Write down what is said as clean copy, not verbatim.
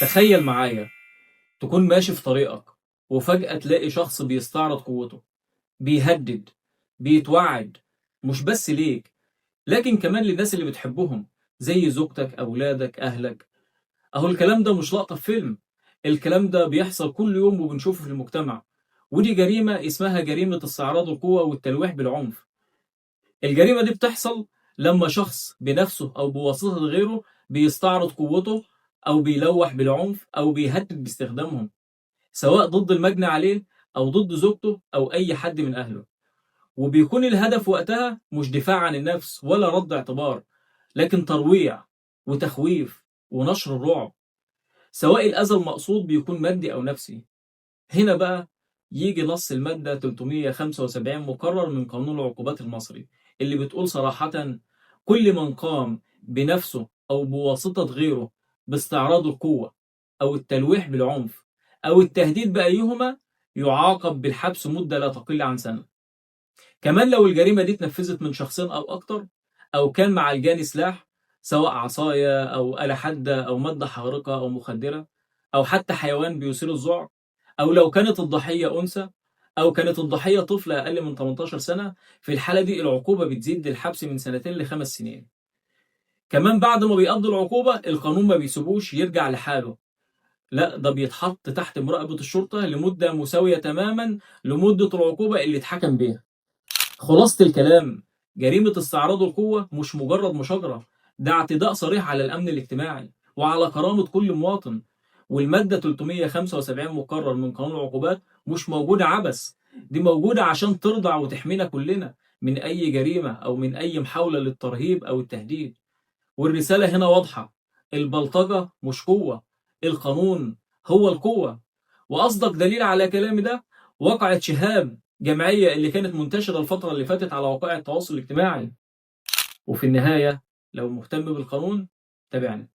تخيل معايا تكون ماشي في طريقك وفجأة تلاقي شخص بيستعرض قوته، بيهدد، بيتوعد، مش بس ليك لكن كمان للناس اللي بتحبهم زي زوجتك، أولادك، أهلك. أهو الكلام ده مش لقطة في فيلم، الكلام ده بيحصل كل يوم وبنشوفه في المجتمع. ودي جريمة اسمها جريمة استعراض القوة والتلويح بالعنف. الجريمة دي بتحصل لما شخص بنفسه أو بواسطة غيره بيستعرض قوته أو بيلوح بالعنف أو بيهدد باستخدامهم، سواء ضد المجني عليه أو ضد زوجته أو أي حد من أهله. وبيكون الهدف وقتها مش دفاع عن النفس ولا رد اعتبار، لكن ترويع وتخويف ونشر الرعب، سواء الأذى المقصود بيكون مادي أو نفسي. هنا بقى يجي نص المادة 375 مقرر من قانون العقوبات المصري، اللي بتقول صراحة: كل من قام بنفسه أو بواسطة غيره باستعراض القوة أو التلويح بالعنف أو التهديد بأيهما يعاقب بالحبس مدة لا تقل عن سنة. كمان لو الجريمة دي اتنفذت من شخصين أو أكتر، أو كان مع الجاني سلاح سواء عصاية أو آلة حادة أو مادة حارقة أو مخدرة أو حتى حيوان بيثير الذعر، أو لو كانت الضحية أنثى أو كانت الضحية طفلة أقل من 18 سنة، في الحالة دي العقوبة بتزيد للحبس من 2 ل5 سنين. كمان بعد ما بيقضي العقوبة القانون ما بيسيبوش يرجع لحاله، لا ده بيتحط تحت مراقبة الشرطة لمدة مساوية تماما لمدة العقوبة اللي اتحكم بيها. خلاصة الكلام: جريمة استعراض القوة مش مجرد مشاجرة، ده اعتداء صريح على الأمن الاجتماعي وعلى كرامة كل مواطن. والمادة 375 مقرر من قانون العقوبات مش موجودة عبث، دي موجودة عشان ترضع وتحمينا كلنا من أي جريمة أو من أي محاولة للترهيب أو التهديد. والرسالة هنا واضحة: البلطجة مش قوة، القانون هو القوة. وأصدق دليل على كلامي ده واقعة شهاب جمعية اللي كانت منتشرة الفترة اللي فاتت على وقائع التواصل الاجتماعي. وفي النهاية، لو مهتم بالقانون تابعني.